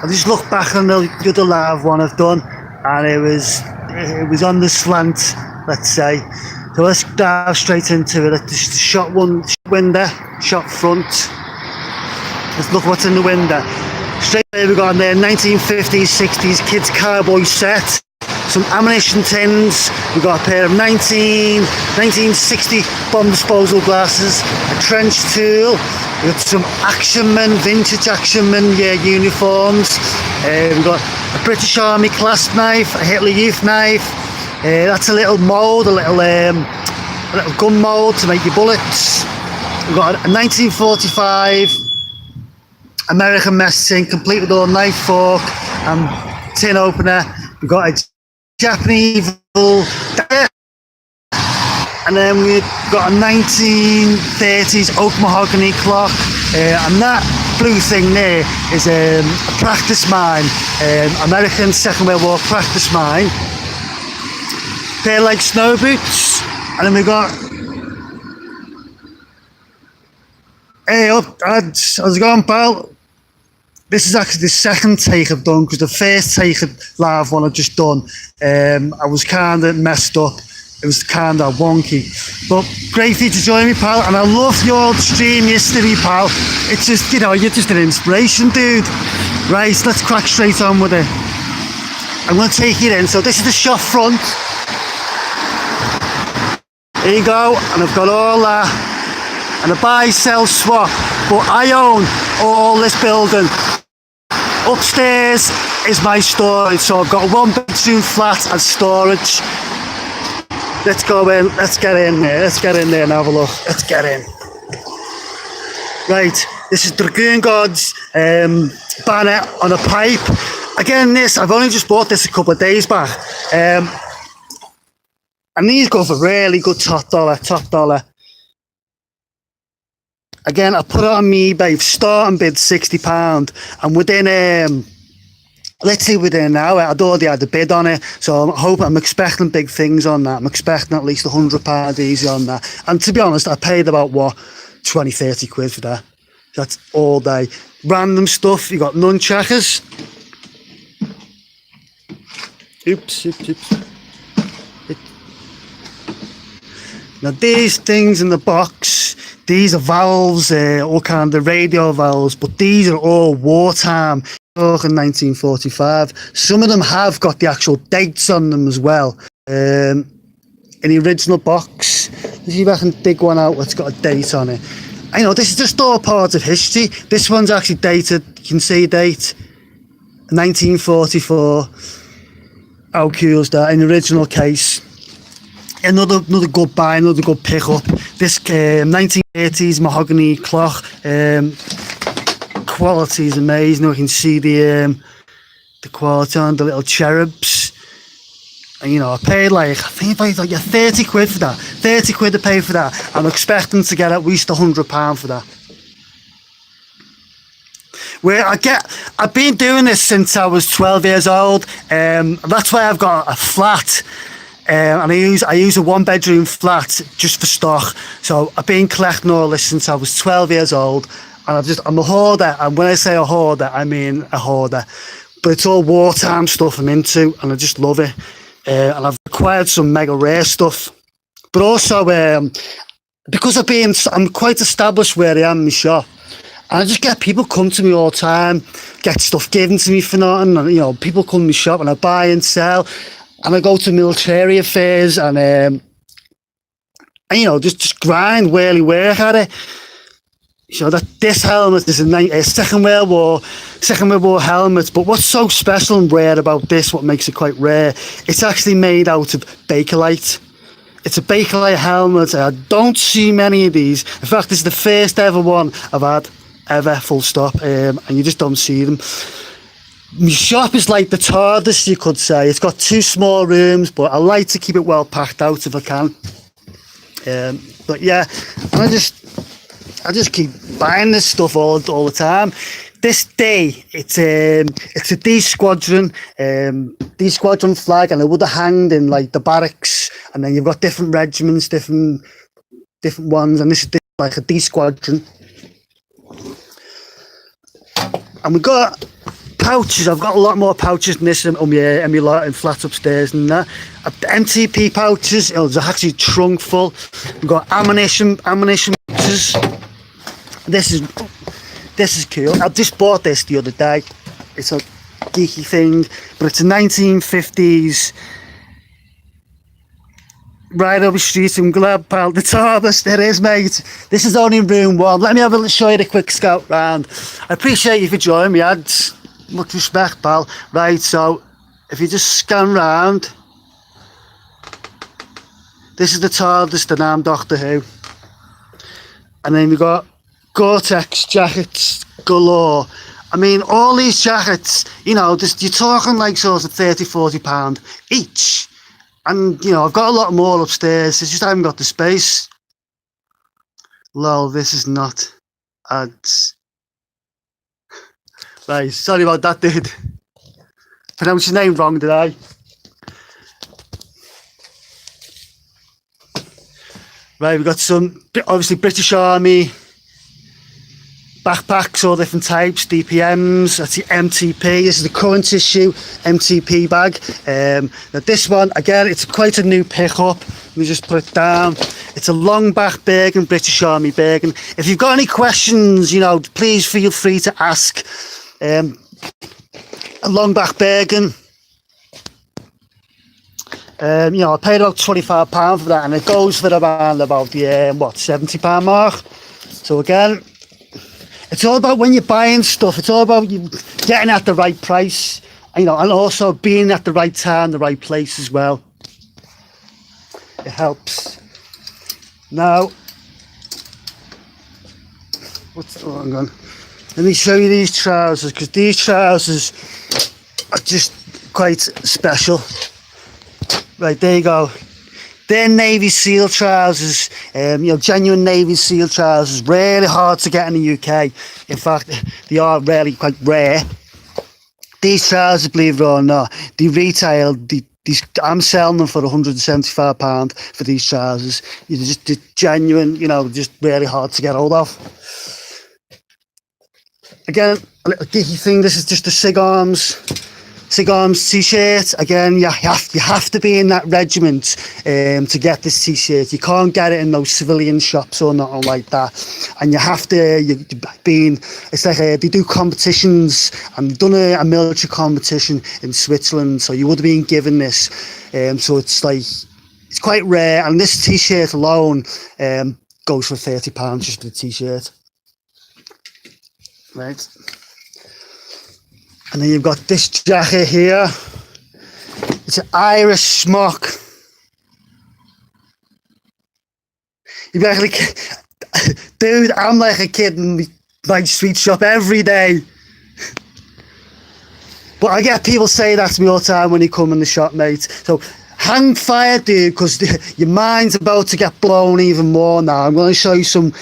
I just look back on the other live one I've done, and it was on the slant, let's say. So let's dive straight into it. Just shot one window, shot front. Let's look what's in the window. Straight away we got in there 1950s, 60s kids cowboy set. Some ammunition tins. We got a pair of 1960 bomb disposal glasses, a trench tool. We got some vintage actionman uniforms. We got a British Army clasp knife, a Hitler Youth knife. That's a little mould, a little gun mould to make your bullets. We got a 1945 American mess tin, complete with all knife, fork, and tin opener. We got a Japanese and then we've got a 1930s oak mahogany clock, and that blue thing there is a practice mine, American Second World War practice mine. They're like snow boots, and then we got, hey up lads, how's it going pal? This is actually the second take I've done, because the first take of live one I've just done, I was kind of messed up. It was kind of wonky. But great for you to join me, pal. And I love your stream yesterday, pal. It's just, you're just an inspiration, dude. Right, let's crack straight on with it. I'm going to take it in. So this is the shop front. Here you go. And I've got all that. And a buy, sell, swap. But I own all this building. Upstairs is my storage. So I've got a 1-bedroom flat and storage. Let's go in, let's get in there and have a look. Let's get in. Right, this is Dragoon Gods banner on a pipe. Again, I've only just bought this a couple of days back. And these go for really good top dollar. Again, I put it on eBay, starting bid £60, and within let's say within an hour, I'd already had a bid on it, so I'm expecting big things on that. I'm expecting at least £100 easy on that. And to be honest, I paid about, 20-30 quid for that. That's all day. Random stuff, you got nunchuckers. Oops. Now these things in the box, these are valves, all kind of radio valves, but these are all wartime. In 1945. Some of them have got the actual dates on them as well. In the original box, let's see if I can dig one out that's got a date on it. I know this is just all part of history. This one's actually dated, you can see date 1944. How cool is that? In the original case. Another good buy, another good pickup. This 1980s mahogany clock. Quality is amazing. You can see the quality on the little cherubs. And I paid I think I paid 30 quid for that. 30 quid to pay for that. I'm expecting to get at least £100 for that. I've been doing this since I was 12 years old. That's why I've got a flat. And I use a 1-bedroom flat just for stock. So I've been collecting all this since I was 12 years old. And I'm a hoarder, and when I say a hoarder, I mean a hoarder. But it's all wartime stuff I'm into, and I just love it. And I've acquired some mega rare stuff. But also, because I'm quite established where I am in my shop, and I just get people come to me all the time, get stuff given to me for nothing, and people come to my shop, and I buy and sell, and I go to military affairs, and just grind, really work at it. So that this helmet is a Second World War helmet, but what's so special and rare about this, what makes it quite rare, it's actually made out of Bakelite. It's a Bakelite helmet. I don't see many of these. In fact, this is the first ever one I've had, ever, full stop, and you just don't see them. My shop is like the TARDIS, you could say. It's got 2 small rooms, but I like to keep it well packed out if I can. But yeah, and I just keep buying this stuff all the time. This day, it's a D Squadron flag, and it would have hanged in like the barracks, and then you've got different regiments, different ones, and this is like a D Squadron. And we got pouches, I've got a lot more pouches than this on my lot in flats upstairs and that. MTP pouches, they're actually trunk full. We've got ammunition pouches. This is cool. I just bought this the other day. It's a geeky thing, but it's a 1950s right up the street from Glad Pal. The tallest it is, mate. This is only room one. Let me have a show you the quick scout round. I appreciate you for joining me, ads. Much respect, pal. Right, so if you just scan round, this is the tallest, and I'm Doctor Who. And then we've got Gore-Tex jackets galore. I mean, all these jackets, you know, you're talking like sort of £30-40 each. And, you know, I've got a lot more upstairs. It's just I haven't got the space. Lol, this is not ads. Right, sorry about that, dude. Pronounced your name wrong, did I? Right, we've got some, obviously, British Army backpacks, all different types, DPMs. That's the MTP. This is the current issue MTP bag. Now this one, again, it's quite a new pickup. Let me just put it down. It's a long back Bergen, British Army Bergen. If you've got any questions, you know, please feel free to ask. A long back Bergen. You know, I paid about £25 for that, and it goes for around about the £70 mark. So again, it's all about when you're buying stuff. It's all about you getting at the right price, you know, and also being at the right time, the right place as well. It helps. Now, hang on. Let me show you these trousers, because these trousers are just quite special. Right, there you go. They're Navy SEAL trousers, you know, genuine Navy SEAL trousers. Really hard to get in the UK. In fact, they are really quite rare. These trousers, believe it or not, they retail. I'm selling them for £175 for these trousers. They're just genuine, you know, just really hard to get hold of. Again, a little geeky thing. This is just the SIG Arms t-shirt. Again, you have to be in that regiment to get this t-shirt. You can't get it in those civilian shops or nothing like that. And you have to it's like they do competitions, and they've done a military competition in Switzerland, so you would have been given this. So it's like, it's quite rare, and this t-shirt alone goes for £30 just for the t-shirt. Right. And then you've got this jacket here. It's an Irish smock. You'd be like, dude, I'm like a kid in my street shop every day. But I get people say that to me all the time when they come in the shop, mate. So hang fire, dude, because your mind's about to get blown even more now. I'm going to show you some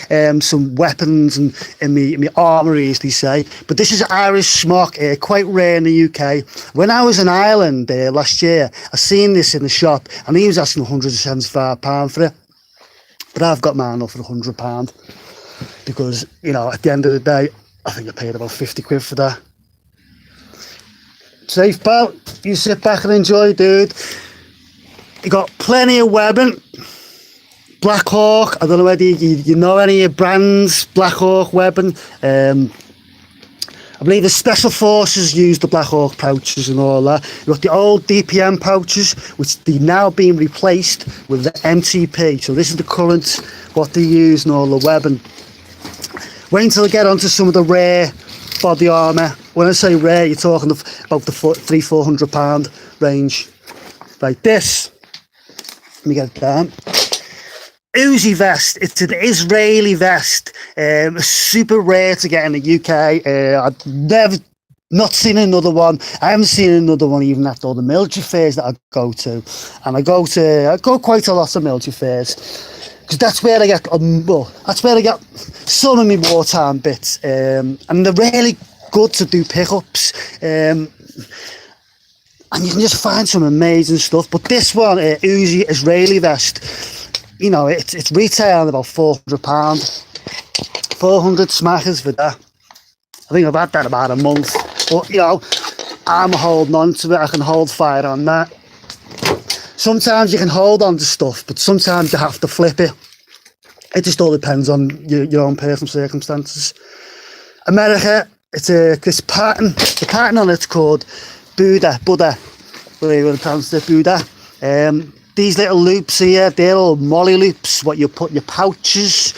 weapons and in my armoury, as they say. But this is Irish smock, quite rare in the UK. When I was in Ireland last year, I seen this in the shop, and he was asking £175 for it. But I've got mine up for £100 because, you know, at the end of the day, I think I paid about 50 quid for that. Safe, pal. You sit back and enjoy, dude. You got plenty of webbing. Black Hawk, I don't know whether you know any of brands, Black Hawk webbing. I believe the Special Forces use the Black Hawk pouches and all that. You've got the old DPM pouches, which they've now been replaced with the MTP. So this is the current, what they use and all the webbing. Wait until I get onto some of the rare body armour. When I say rare, you're talking about the £300-400 range. Like this. Let me get it down. Uzi vest. It's an Israeli vest. Super rare to get in the UK. I've never not seen another one. I haven't seen another one even at all the military fairs that I go to. And I go quite a lot of military fairs. Because that's where I get, that's where I get some of my wartime bits. And they're really good to do pickups. And you can just find some amazing stuff. But this one, Uzi Israeli vest, you know, it's retailing about £400. 400 smackers for that. I think I've had that about a month. But, you know, I'm holding on to it. I can hold fire on that. Sometimes you can hold on to stuff, but sometimes you have to flip it. It just all depends on your own personal circumstances. America, it's this pattern. The pattern on it's called Buddha, whatever you want to pronounce it, Buddha. These little loops here, they're all molly loops, what you put your pouches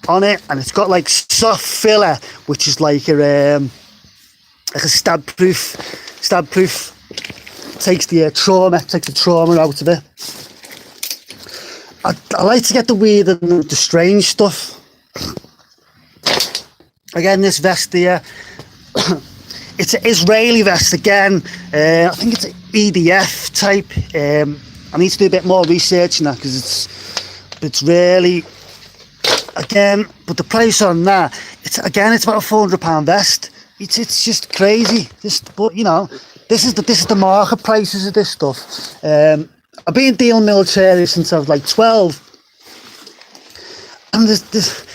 on it, and it's got like soft filler, which is like a stab proof. Takes the trauma out of it. I like to get the weird and the strange stuff. Again, this vest here, it's an Israeli vest again. I think it's an EDF type. I need to do a bit more research on that because it's really, again, but the price on that, it's about a £400 vest. It's just crazy. But you know, this is the market prices of this stuff. I've been dealing military since I was like 12, and there's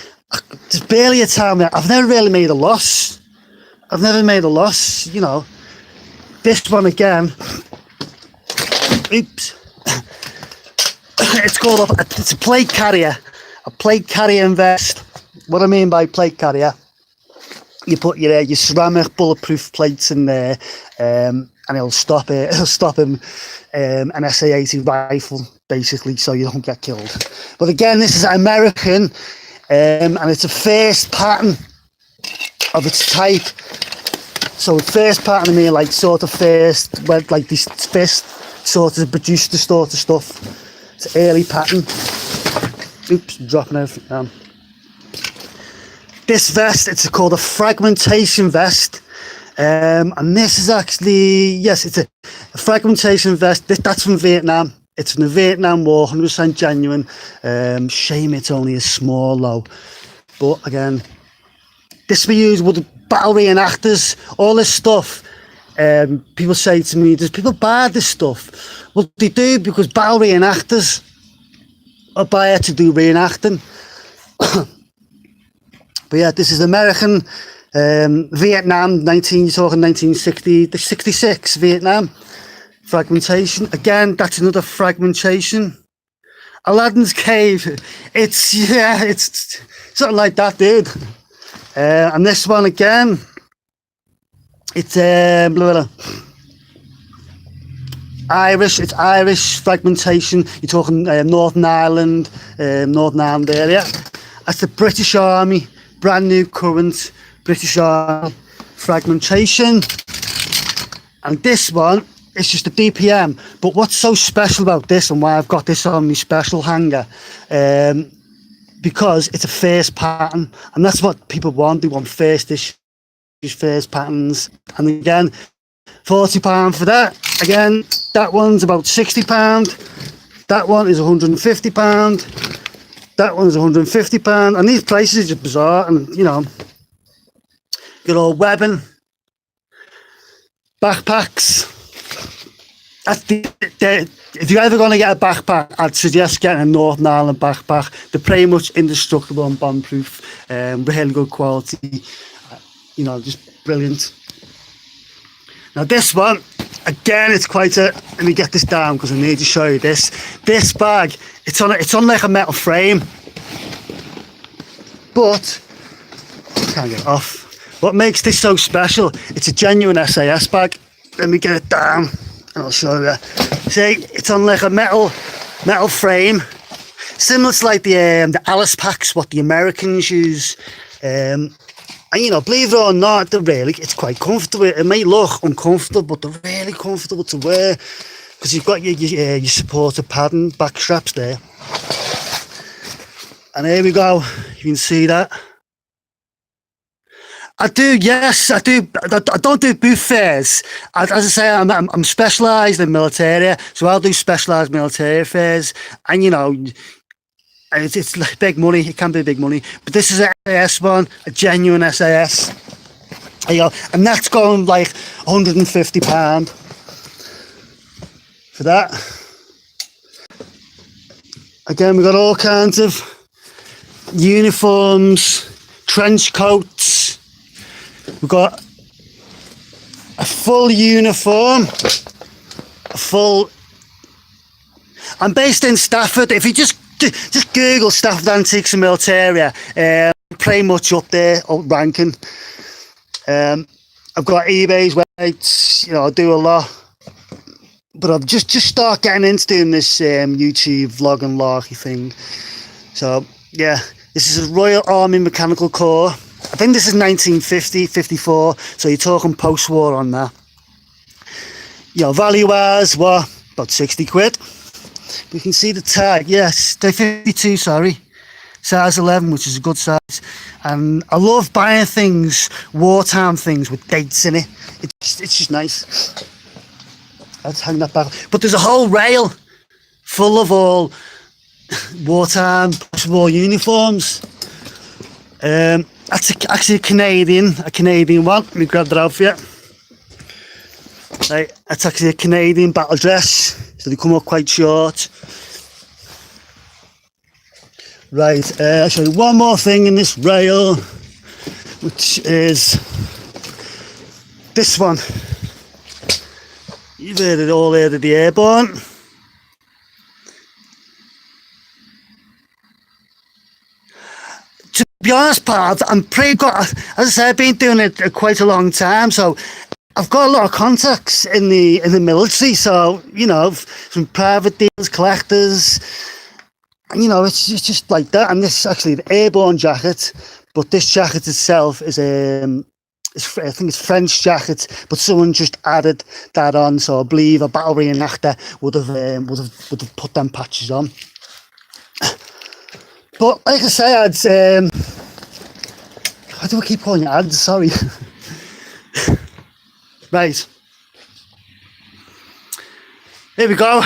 barely a time where I've never really made a loss. You know, this one again. Oops. It's a plate carrier. A plate carrier vest. What I mean by plate carrier, you put your ceramic bulletproof plates in there, and it'll stop an SA-80 rifle, basically, so you don't get killed. But again, this is American, and it's a first pattern of its type. So first pattern, I mean, like sort of first, like this first sort of produced the sort of stuff. It's an early pattern. Oops, dropping everything down. This vest, it's called a fragmentation vest. And this is actually, yes, it's a fragmentation vest. That's from Vietnam. It's from the Vietnam War, 100% genuine. Shame it's only a small low. But again, this we use with the battle reenactors, all this stuff. People say to me, does people buy this stuff? Well, they do, because battle reenactors are buy it to do reenacting. But yeah, this is American, Vietnam, you're talking 1966, Vietnam. Fragmentation. Again, that's another fragmentation. Aladdin's Cave. It's something like that, dude. And this one again, it's Irish. It's Irish fragmentation. You're talking Northern Ireland area. That's the British Army, brand new current British Army fragmentation. And this one, it's just a DPM. But what's so special about this, and why I've got this on my special hanger, because it's a first pattern, and that's what people want. They want first issues, first patterns. And again, £40 for that. Again, that one's about £60. That one is £150. That one's £150. And these prices are just bizarre. And you know, good old webbing, backpacks. If you're ever going to get a backpack, I'd suggest getting a Northern Ireland backpack. They're pretty much indestructible and bomb-proof, really good quality, you know, just brilliant. Now this one, again, it's quite a, let me get this down because I need to show you this. This bag, it's on like a metal frame, but I can't get it off. What makes this so special, it's a genuine SAS bag. Let me get it down. I'll show you. See, it's on like a metal frame, similar to like the Alice packs, what the Americans use. And you know, believe it or not, it's quite comfortable. It may look uncomfortable, but they're really comfortable to wear because you've got your supportive padding back straps there. And here we go. You can see that. I do, yes, I do. I don't do booth fairs. As I say, I'm specialised in military, so I'll do specialised military fairs. And you know, it's like big money. It can be big money, but this is a SAS one, a genuine SAS. You know, and that's going like £150 for that. Again, we've got all kinds of uniforms, trench coats. We've got a full uniform, a full. I'm based in Stafford. If you just Google Stafford Antiques and Militaria, pretty much up there, up ranking. I've got eBay's websites, you know, I do a lot. But I've just start getting into doing this YouTube vlog and larky thing. So, yeah, this is a Royal Army Mechanical Corps. I think this is 1950, 54, so you're talking post-war on that. You know, value-wise, what, about 60 quid. We can see the tag, yes, they're 52, sorry. Size 11, which is a good size. And I love buying things, wartime things with dates in it. It's just nice. Let's hang that back. But there's a whole rail full of all wartime, post-war uniforms. That's actually a Canadian one. Let me grab that out for you. Right, that's actually a Canadian battle dress, so they come up quite short. Right, I'll show you one more thing in this rail, which is this one. You've heard it all, heard of the Airborne. To be honest, pal, I'm pretty good. As I said, I've been doing it quite a long time, so I've got a lot of contacts in the military. So, you know, some private dealers, collectors, and you know, it's just like that. And this is actually the Airborne jacket, but this jacket itself is I think it's French jacket, but someone just added that on. So I believe a battle reenactor would have put them patches on. But like I say, ads. Why do I keep calling it ads? Sorry. Right. Here we go.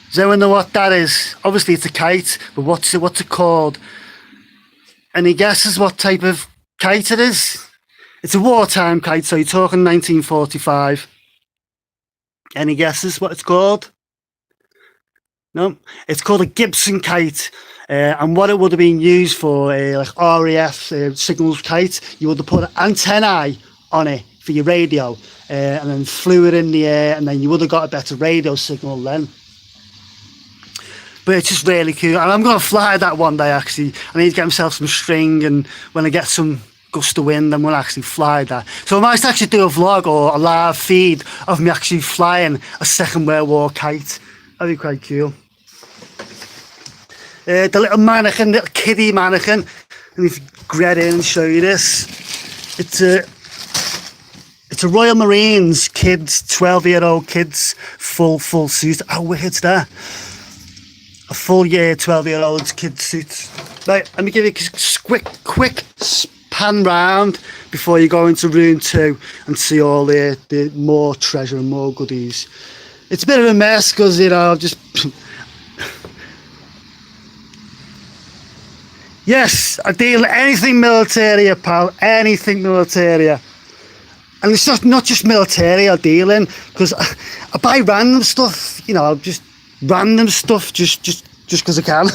Does anyone know what that is? Obviously it's a kite, but what's it called? Any guesses what type of kite it is? It's a wartime kite, so you're talking 1945. Any guesses what it's called? No? It's called a Gibson kite. And what it would have been used for, like RAF signals kite, you would have put an antennae on it for your radio, and then flew it in the air, and then you would have got a better radio signal then. But it's just really cool, and I'm going to fly that one day actually. I need to get myself some string, and when I get some gust of wind, I'm going to actually fly that. So I might actually do a vlog or a live feed of me actually flying a Second World War kite. That'd be quite cool. The little mannequin, little kiddie mannequin. Let me get in and show you this. It's a Royal Marines kids, 12-year-old kids, full suit. How weird's that? A full year 12-year-old kid suit. Right, let me give you a quick pan round before you go into room 2 and see all the more treasure and more goodies. It's a bit of a mess because, you know, just yes, I deal anything military, pal, anything military. And it's not just military I deal in, because I buy random stuff, you know, just random stuff just because I can.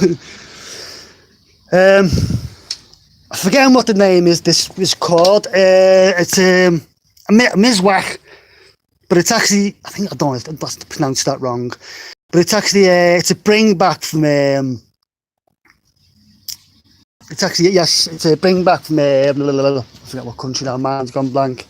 I forget what the name is. This is called. It's a Mizwach, but it's actually, I think, I don't know if that's pronounced that wrong, but it's actually it's a bring back from it's actually, yes, it's a bring back from I forget what country now. Mine's gone blank.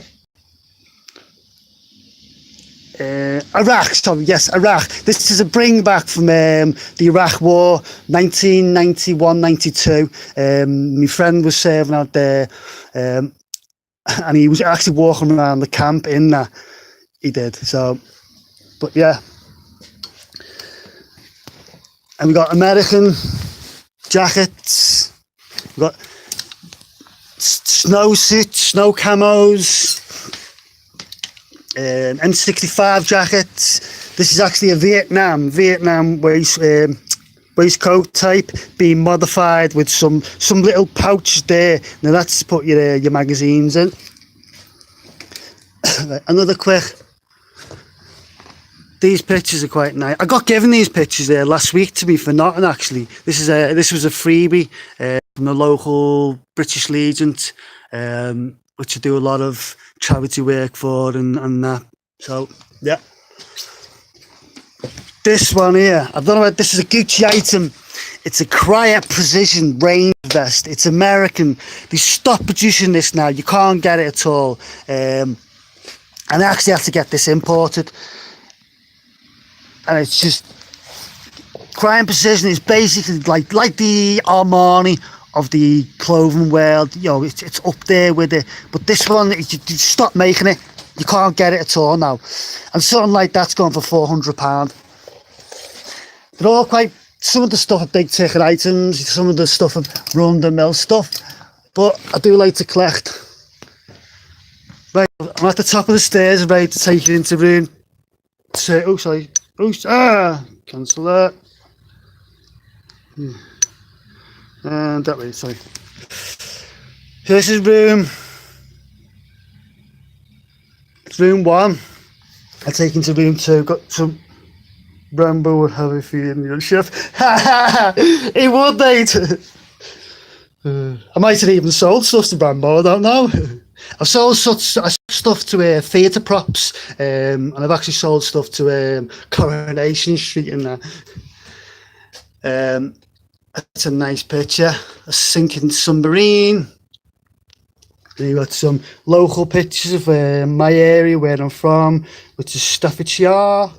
Iraq, sorry, yes, Iraq. This is a bring back from the Iraq War, 1991-92. My friend was serving out there, and he was actually walking around the camp in that. He did, so, but yeah. And we got American jackets, we got snow suits, snow camos, N65 jackets. This is actually a Vietnam waistcoat type, being modified with some little pouch there. Now that's to put your magazines in. Right, another quick. These pictures are quite nice. I got given these pictures there last week to me for nothing actually. This was a freebie from the local British Legion. which I do a lot of charity work for and that. So, yeah. This one here, I don't know what this is, a Gucci item. It's a Cryer Precision rain vest. It's American. They stopped producing this now. You can't get it at all. And I actually have to get this imported. And it's just, Cryer Precision is basically like the Armani of the clothing world. You know, it's up there with it. But this one, you stop making it. You can't get it at all now. And something like that's going for £400. They're all quite, some of the stuff are big ticket items, some of the stuff are run-of-the-mill stuff, but I do like to collect. Right, I'm at the top of the stairs, ready to take you into room 2. Oh, sorry. Oh, cancel that. And that way, sorry. This is room 1. I take you into room 2. Got some. Rambo would have a feeling you're chef. He would, mate. I might have even sold stuff to Rambo, I don't know. I've sold stuff to theatre props, and I've actually sold stuff to Coronation Street and that. That's a nice picture. A sinking submarine. Then you've got some local pictures of my area, where I'm from, which is Staffordshire.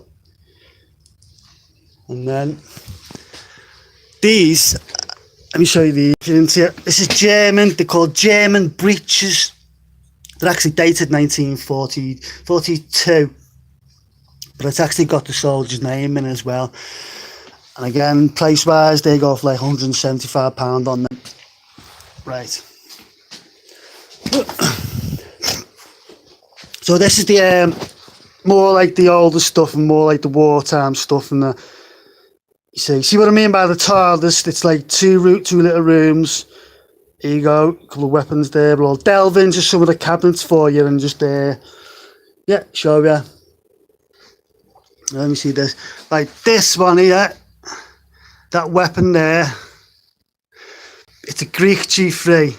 And then these, let me show you these. This is German, they're called German breeches. They're actually dated 1942, but it's actually got the soldier's name in as well. And again, price wise, they go for like £175 on them. Right. So this is the more like the older stuff and more like the wartime stuff and the. You see what I mean by the TARDIS? It's like two little rooms. Here you go, a couple of weapons there. But I'll delve into some of the cabinets for you and just yeah, show you. Let me see this. Like this one here, that weapon there. It's a Greek G3.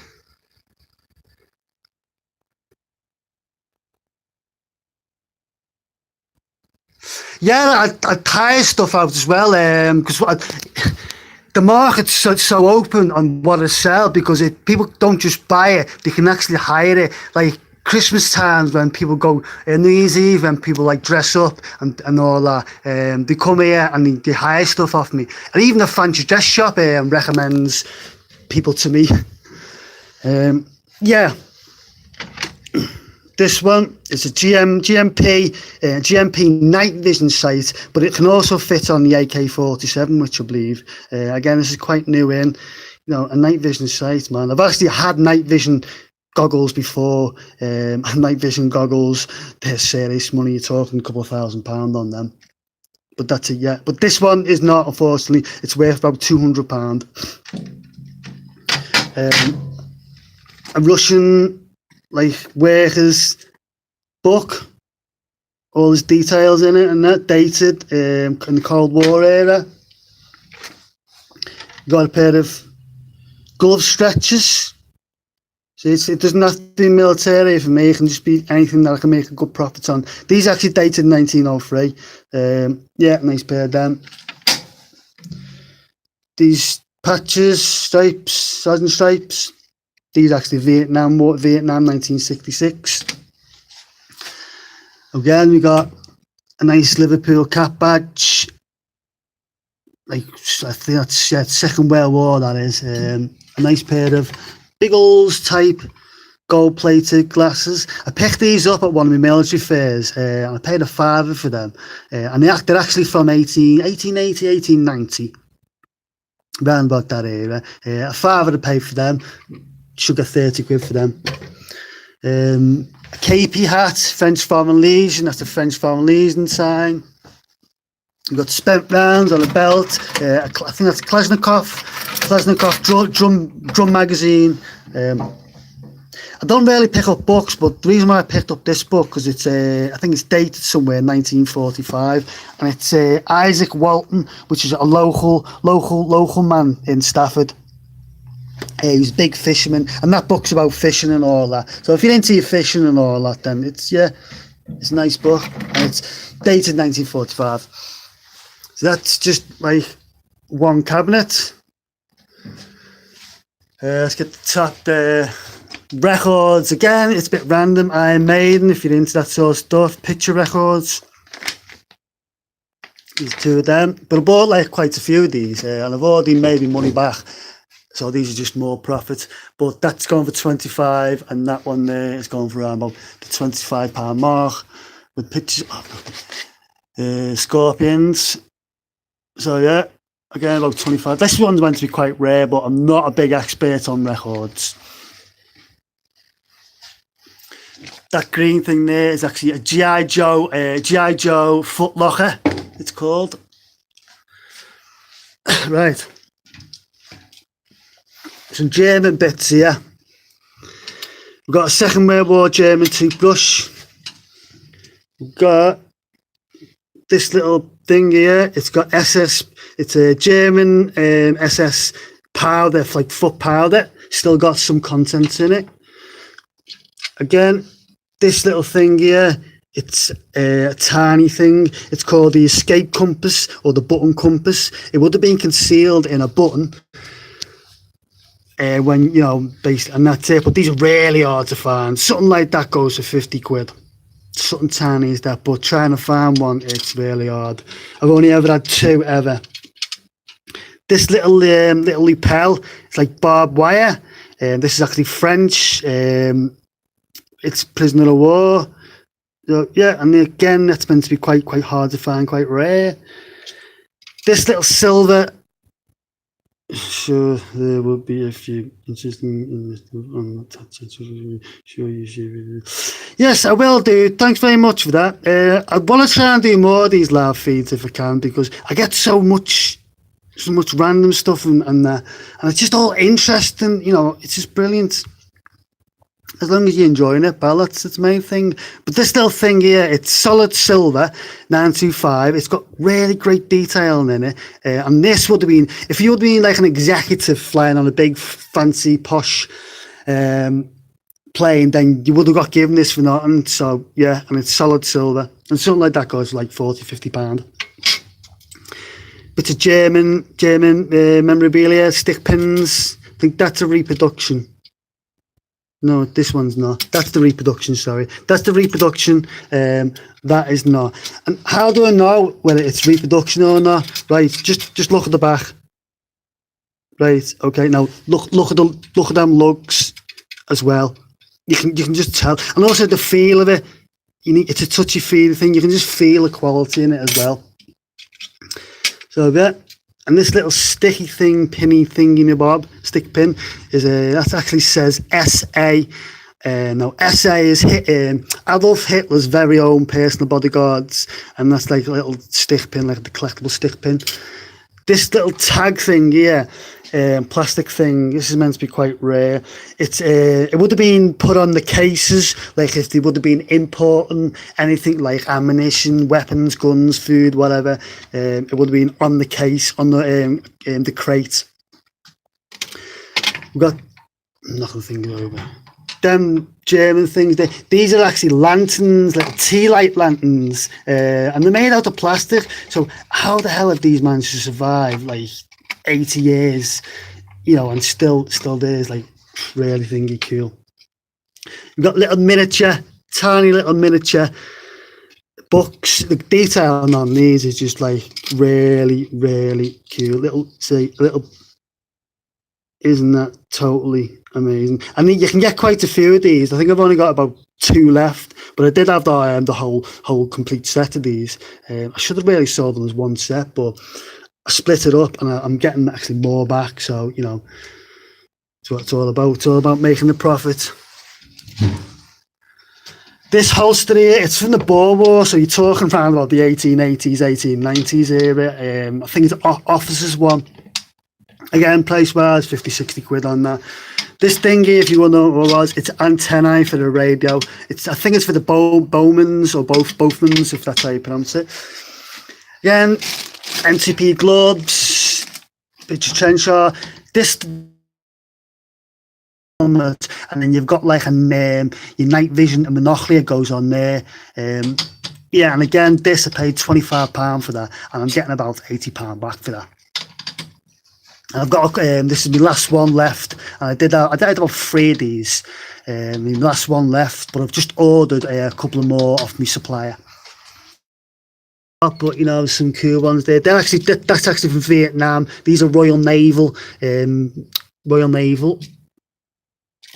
Yeah, I tire stuff out as well, because the market's so open on what to sell, because people don't just buy it, they can actually hire it. Like Christmas times when people go, New Year's Eve when people like dress up and all that, they come here and they hire stuff off me. And even the fancy dress shop recommends people to me. Yeah. This one is a GMP night vision sight, but it can also fit on the AK-47, which I believe. Again, this is quite new in, a night vision sight, man. I've actually had night vision goggles before, and night vision goggles, they're serious money. You're talking a couple of £1,000 on them. But that's it, yeah. But this one is not, unfortunately. It's worth about £200. A Russian workers book, all his details in it and that, dated in the Cold War era. Got a pair of glove stretchers. So it doesn't have to be military for me, it can just be anything that I can make a good profit on. These actually dated in 1903. Yeah, nice pair of them. These patches, stripes, sergeant stripes. These actually Vietnam 1966. Again, we got a nice Liverpool cap badge. I think that's Second World War, that is. A nice pair of Biggles type gold-plated glasses. I picked these up at one of my military fairs, and I paid £5 for them. And they're actually from 1880, 1890. Round about that era. £5 to pay for them. Should get 30 quid for them. A KP hat, French Foreign Legion, that's the French Foreign Legion sign. We've got spent rounds on a belt. I think that's Kalashnikov drum magazine. I don't really pick up books, but the reason why I picked up this book, because it's I think it's dated somewhere 1945, and it's Isaac Walton, which is a local man in Stafford. He was a big fisherman, and that book's about fishing and all that. So if you're into your fishing and all that, then it's a nice book, and it's dated 1945. So that's just like one cabinet. Let's get the top there. Records, again, it's a bit random. Iron Maiden, if you're into that sort of stuff. Picture records. These two of them. But I bought like quite a few of these, and I've already made my money back. So these are just more profit. But that's going for 25, and that one there is going for around about the £25 mark. With pictures of scorpions. So yeah, again, about 25. This one's meant to be quite rare, but I'm not a big expert on records. That green thing there is actually a G.I. Joe footlocker, it's called. Right. Some German bits here. We've got a Second World War German toothbrush. We've got this little thing here. It's got SS, it's a German SS powder, like foot powder. Still got some contents in it. Again, this little thing here, it's a tiny thing. It's called the escape compass or the button compass. It would have been concealed in a button when, you know, based, and that's it. But these are really hard to find. Something like that goes for 50 quid. Something tiny as that, but trying to find one, it's really hard. I've only ever had two ever. This little lapel, it's like barbed wire. This is actually French. It's prisoner of war. So, yeah, and again, that's meant to be quite hard to find, quite rare. This little silver. Sure, there will be a few interesting. Sure, you should. Yes, I will do. Thanks very much for that. I want to try and do more of these live feeds if I can, because I get so much random stuff and it's just all interesting. You know, it's just brilliant. As long as you're enjoying it, pal, that's the main thing. But this little thing here, it's solid silver, 925. It's got really great detail in it. And this would have been, if you would have been like an executive flying on a big, fancy, posh plane, then you would have got given this for nothing. So, yeah, and it's solid silver. And something like that goes for like £40-50. Bits of German memorabilia, stick pins. I think that's a reproduction. No, this one's not. That's the reproduction, sorry. That's the reproduction. That is not. And how do I know whether it's reproduction or not? Right, just look at the back. Right, okay, now look at them lugs as well. You can just tell. And also the feel of it. It's a touchy feely thing. You can just feel the quality in it as well. So yeah. And this little sticky thing, pinny thingy-bob, stick pin, is that actually says SA. Now, SA is Adolf Hitler's very own personal bodyguards, and that's like a little stick pin, like the collectible stick pin. This little tag thing here, plastic thing, this is meant to be quite rare. It would have been put on the cases, like if they would have been importing anything like ammunition, weapons, guns, food, whatever. It would have been on the case, on the crate. We've got, I'm not going to think it over. Them German things, these are actually lanterns, like tea light lanterns, and they're made out of plastic. So how the hell have these managed to survive like 80 years, you know, and still there's like really thingy cool. We've got little miniature, tiny little miniature books. The detailing on these is just like really cool. Isn't that totally amazing? And you can get quite a few of these. I think I've only got about 2 left, but I did have the whole complete set of these. I should have really sold them as one set, but I split it up, and I'm getting actually more back. So, you know, that's what it's all about. It's all about making the profit. This holster here, it's from the Boer War, so you're talking around about the 1880s, 1890s era. I think it's an officer's one. Again, price-wise, 50-60 quid on that. This thing here, if you want to know what it was, it's antennae for the radio. I think it's for the Bowmans or Bowmans, if that's how you pronounce it. Again, NCP gloves, bit of trench shot. This helmet, and then you've got like your night vision and monocular goes on there. Yeah, and again, this I paid £25 for that, and I'm getting about £80 back for that. And I've got this is my last one left, and I did about 3 of these. My last one left, but I've just ordered a couple of more off my supplier. But you know, some cool ones there. That's actually from Vietnam. These are Royal Naval. Royal Naval.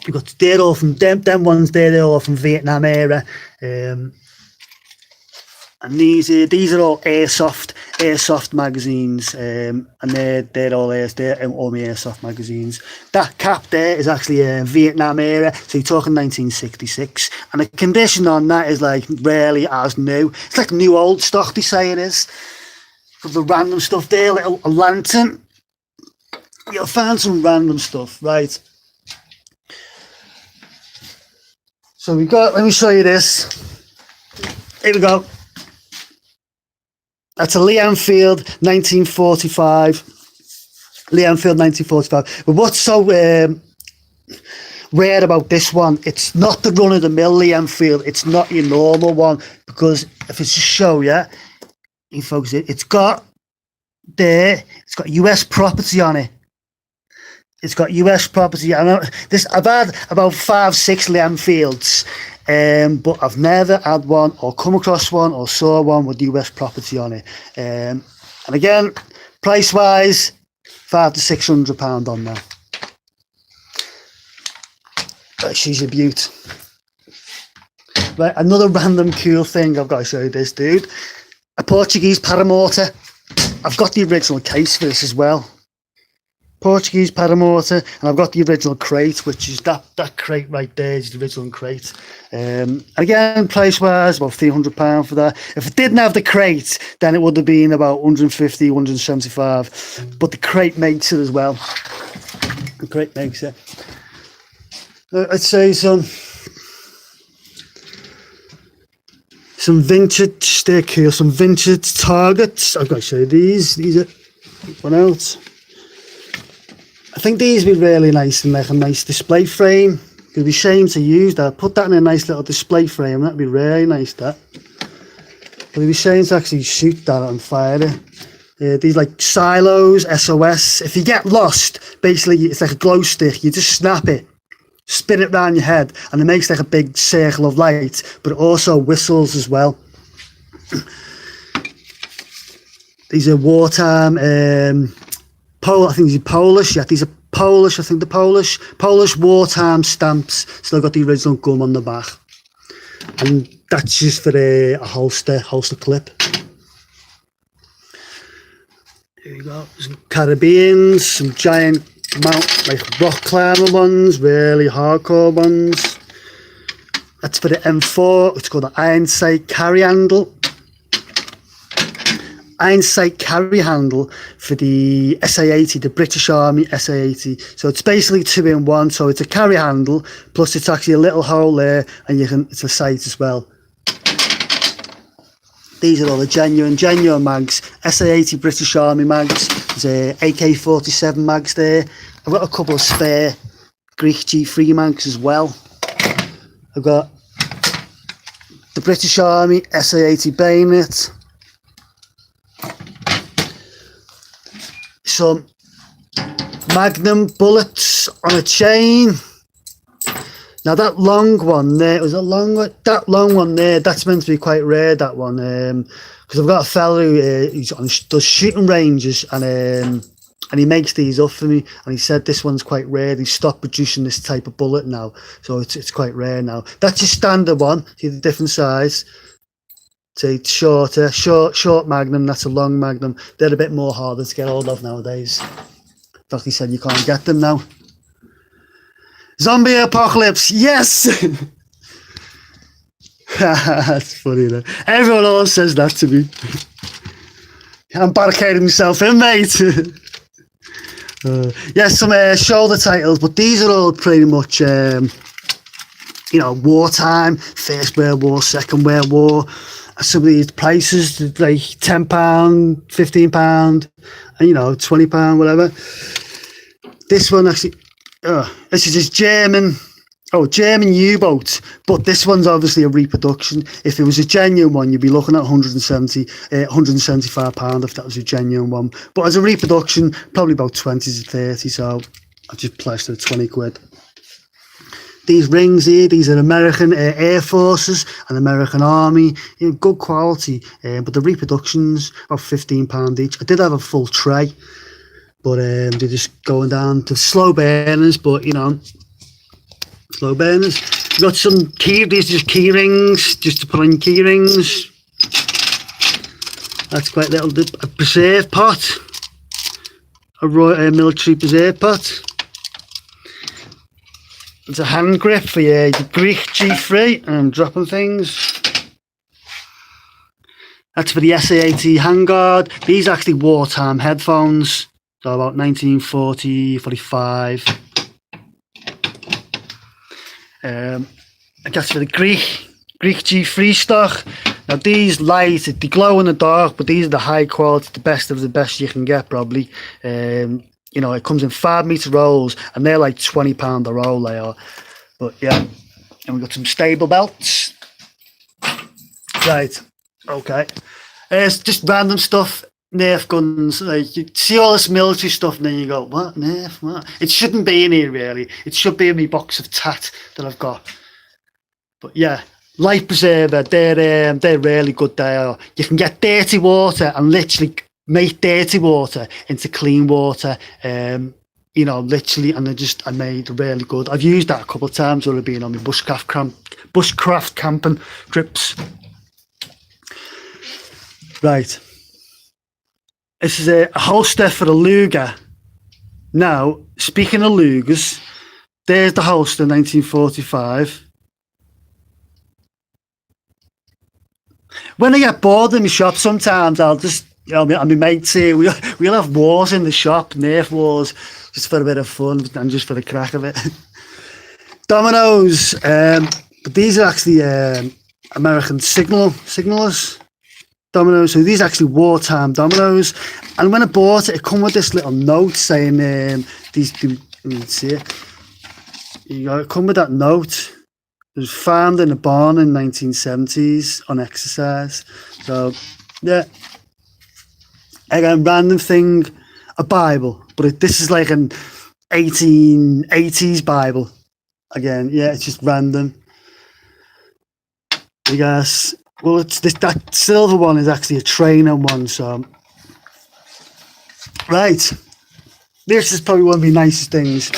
You've got they're all from them ones there. They're all from Vietnam era. And these are all airsoft magazines, and they're all my airsoft magazines. That cap there is actually a Vietnam era, so you're talking 1966, and the condition on that is like rarely as new. It's like new old stock, they say it is. Got the random stuff there, a lantern. You'll find some random stuff, right? So let me show you this. Here we go. That's a Lee Enfield 1945. Lee Enfield 1945. But what's so rare about this one, it's not the run-of-the-mill Lee Enfield. It's not your normal one, because if it's to show you, you focus it, it's got US property on it. It's got US property. I've had about 5-6 Lee Enfields. But I've never had one or come across one or saw one with US property on it. And again, price wise, £500 to £600 on there. But she's a beaut. Right, another random cool thing I've got to show you this, dude. A Portuguese Paramortar. I've got the original case for this as well. Portuguese Paramortar, and I've got the original crate, which is that crate right there is the original crate. Again, price wise, about £300 for that. If it didn't have the crate, then it would have been about 150, 175. But the crate makes it as well. The crate makes it. I'd say some vintage, they're cool, some vintage targets. I've got to show you these. These are one else. I think these would be really nice in like a nice display frame. It'd be a shame to use that. Put that in a nice little display frame. That'd be really nice, that. But it'd be a shame to actually shoot that and fire it. These like silos, SOS. If you get lost, basically it's like a glow stick. You just snap it, spin it around your head, and it makes like a big circle of light, but it also whistles as well. These are wartime, I think these are Polish. Yeah, these are Polish. I think the Polish wartime stamps. Still got the original gum on the back, and that's just for a holster clip. Here you go. Some Caribbeans, some giant like rock climber ones, really hardcore ones. That's for the M4. It's called the Iron Sight carry handle. Iron Sight carry handle for the SA-80, the British Army SA-80. So it's basically 2-in-1. So it's a carry handle, plus it's actually a little hole there, and it's a sight as well. These are all the genuine mags. SA-80 British Army mags. There's AK-47 mags there. I've got a couple of spare Greek G3 mags as well. I've got the British Army SA-80 bayonet. Some Magnum bullets on a chain. Now that long one there, that long one there, that's meant to be quite rare, that one. Because I've got a fellow who does shooting ranges, and he makes these up for me, and he said this one's quite rare. He stopped producing this type of bullet now, so it's quite rare now. That's your standard one. See the different size. See, it's shorter, short Magnum. That's a long Magnum. They're a bit more harder to get hold of nowadays. In fact, he said you can't get them now. Zombie apocalypse, yes. That's funny though. Everyone always says that to me. I'm barricading myself in, mate. Yes, some shoulder titles, but these are all pretty much, wartime. First World War, Second World War. Some of these prices, like £10, £15, and £20, whatever. This one actually, This is his German U-boat, but this one's obviously a reproduction. If it was a genuine one, you'd be looking at 175 pound if that was a genuine one. But as a reproduction, probably about 20 to 30. So I've just plastered 20 quid. These rings here, these are American Air Forces and American Army, good quality, but the reproductions are £15 each. I did have a full tray, but they're just going down to slow burners, but slow burners. We've got some these are just key rings, just to put on key rings. That's quite little. A preserve pot, a military preserve pot. It's a hand grip for your Greek G3 and dropping things. That's for the SAAT handguard. These are actually wartime headphones. So about 1940, 45. I guess for the Greek G3 stock. Now these lights, they glow in the dark, but these are the high quality, the best of the best you can get probably. It comes in 5 meter rolls, and they're like £20 a roll they are. But yeah, and we've got some stable belts. Right, okay. It's just random stuff. Nerf guns, like you see all this military stuff, and then you go, what Nerf? What? It shouldn't be in here really. It should be in my box of tat that I've got. But yeah, life preserver, they're really good. They are. You can get dirty water and literally make dirty water into clean water. Literally, and I made really good. I've used that a couple of times when I've been on my bushcraft camping trips. Right. This is a holster for a Luger. Now, speaking of Lugers, there's the holster, 1945. When I get bored in my shop, sometimes I'll just, and my mates here, we'll have wars in the shop, Nerf wars, just for a bit of fun and just for the crack of it. Dominoes, but these are actually American signalers. Dominoes, so these are actually wartime dominoes. And when I bought it, it come with this little note saying let me see it. It come with that note. It was found in a barn in 1970s on exercise. So yeah. Again, random thing, a Bible, but this is like an 1880s Bible. Again, yeah, it's just random. I guess. Well, that silver one is actually a trainer one, so. Right. This is probably one of the nicest things.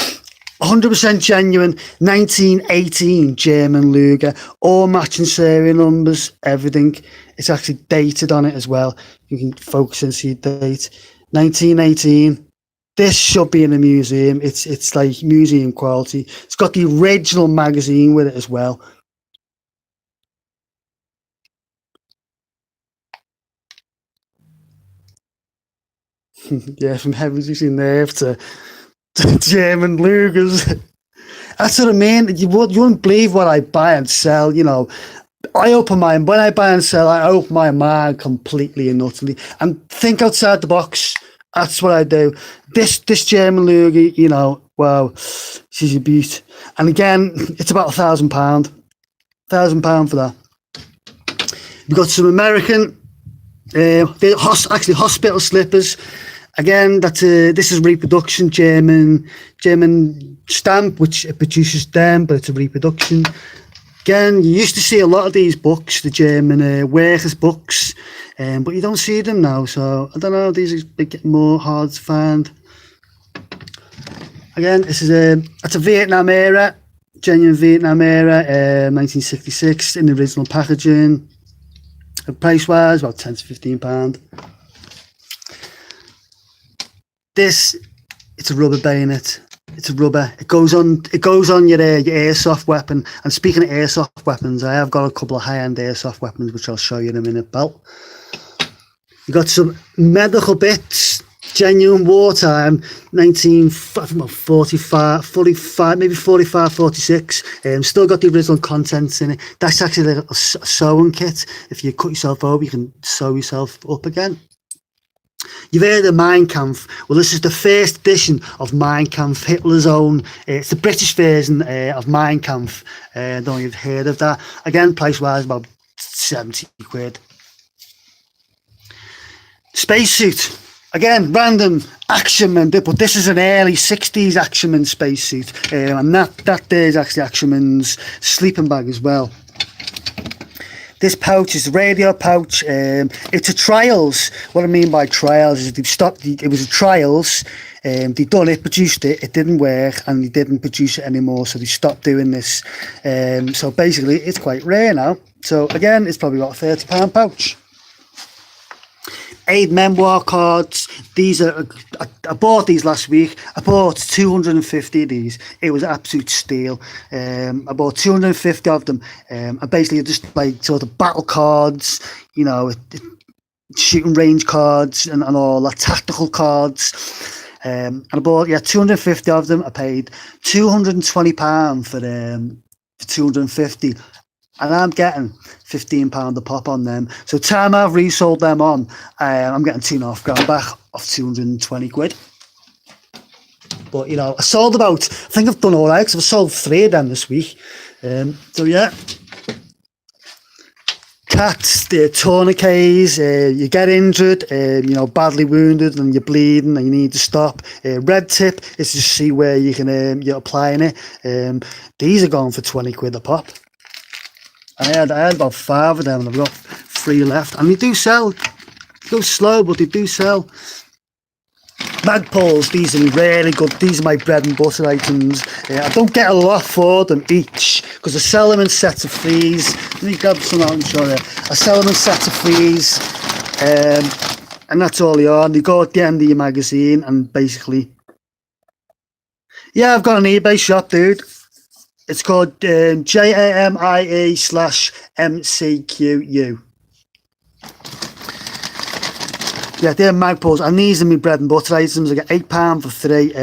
100% genuine, 1918 German Luger, all matching serial numbers, everything. It's actually dated on it as well. You can focus and see date. 1918. This should be in a museum. It's like museum quality. It's got the original magazine with it as well. Yeah, from Heavy Duty Nerf to German Lugers. That's what I mean. You wouldn't believe what I buy and sell. When I buy and sell, I open my mind completely and utterly and think outside the box. That's what I do. This German Luger, wow, she's a beaut. And again, it's about £1,000. £1,000 for that. We've got some American, hospital slippers. Again, this is reproduction, German stamp, which it produces them, but it's a reproduction. Again, you used to see a lot of these books, the German workers' books, but you don't see them now. So I don't know. These are getting more hard to find. Again, that's a Vietnam era, genuine Vietnam era, 1966 in the original packaging. The price wise, about £10 to £15. It's a rubber bayonet. It's a rubber. It goes on your airsoft weapon. And speaking of airsoft weapons, I have got a couple of high-end airsoft weapons, which I'll show you in a minute, belt. You got some medical bits, genuine wartime, 1945, 45, maybe 45, 46. Still got the original contents in it. That's actually like a sewing kit. If you cut yourself over, you can sew yourself up again. You've heard of Mein Kampf. Well, this is the first edition of Mein Kampf, Hitler's own. It's the British version of Mein Kampf. I don't know if you've heard of that. Again, price-wise, about 70 quid. Spacesuit. Again, random Actionman, but this is an early 60s Actionman spacesuit. And that there is actually Actionman's sleeping bag as well. This pouch is a radio pouch. It's a trials. What I mean by trials is they've stopped. It was a trials. They've done it, produced it. It didn't work, and they didn't produce it anymore. So they stopped doing this. So basically, it's quite rare now. So again, it's probably about a £30 pouch. 8 memoir cards. These are. I bought these last week. I bought 250 of these. It was absolute steal. I bought 250 of them. And basically just like sort of battle cards, you know, shooting range cards and all that, tactical cards. And I bought 250 of them. I paid £220 for 250. And I'm getting £15 a pop on them. So time I've resold them on, I'm getting £2.5 back off 220 quid. But you know, I sold about, I think I've done all right because I've sold 3 of them this week. So yeah, cats, the tourniquets, you get injured, you know, badly wounded and you're bleeding and you need to stop. Red tip is to see where you can, you're applying it. These are going for 20 quid a pop. I had about 5 of them and I've got 3 left. And they do sell. They go slow, but they do sell. Magpoles, these are really good. These are my bread and butter items. I don't get a lot for them each because I sell them in sets of 3s. Let me grab some out and show you. I sell them in sets of 3s. And that's all they are. And they go at the end of your magazine and basically... Yeah, I've got an eBay shop, dude. It's called JAMIE/MCQU. Yeah, they're Magpoles, and these are my bread and butter items. I get £8 for 3.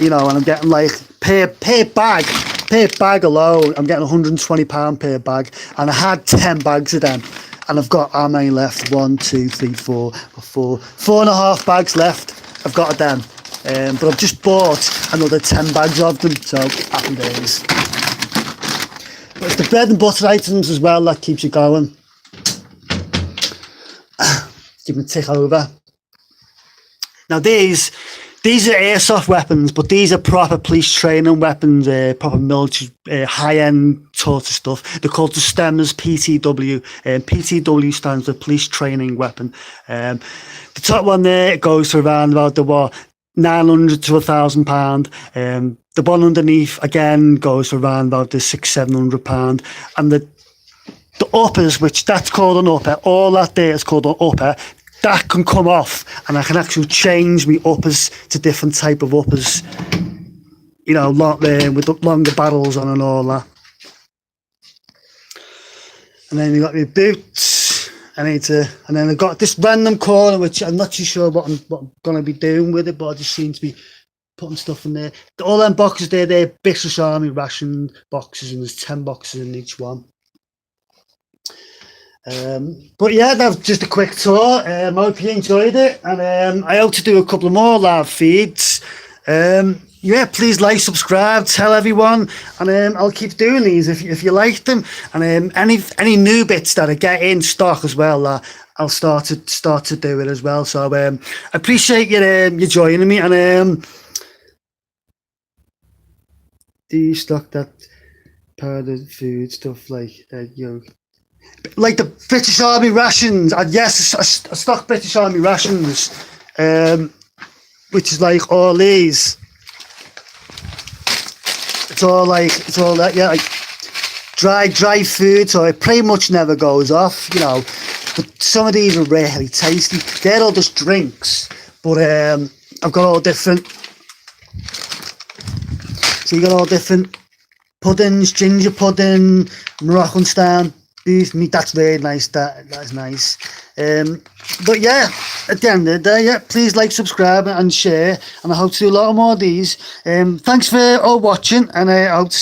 You know, and I'm getting like per bag alone. I'm getting £120 per bag, and I had 10 bags of them, and I've got how many left? 1, 2, 3, 4, 4.5 bags left. I've got of them. But I've just bought another 10 bags of them, so happy days. But it's the bread and butter items as well that keeps you going. Give me a tick over. Now these are airsoft weapons, but these are proper police training weapons, proper military, high-end sort of stuff. They're called the Stemmers PTW. PTW stands for Police Training Weapon. The top one there goes for around about the what? £900 to £1,000. The one underneath again goes for around about the £600-700, and the uppers, which that's called an upper, all that there is called an upper. That can come off, and I can actually change my uppers to different type of uppers. You know, with the longer barrels on and all that. And then you got my boots. And then I've got this random corner, which I'm not too sure what I'm going to be doing with it, but I just seem to be putting stuff in there. All them boxes there, they're British Army ration boxes, and there's 10 boxes in each one. But yeah, that was just a quick tour. I hope you enjoyed it, and I hope to do a couple of more live feeds. Yeah, please like, subscribe, tell everyone, and I'll keep doing these if you like them. And any new bits that I get in stock as well, I'll start to do it as well. So I appreciate you joining me. And do you stock that powdered food stuff like like the British Army rations? And yes, I stock British Army rations, which is like all these. It's all that, yeah, like dry food, so it pretty much never goes off, you know. But some of these are really tasty. They're all just drinks, but I've got all different. So you got all different puddings, ginger pudding, Moroccan style beef meat. That's really nice. That's nice. But yeah, at the end of the day, yeah, please like, subscribe and share, and I hope to do a lot more of these. Thanks for all watching, and I hope to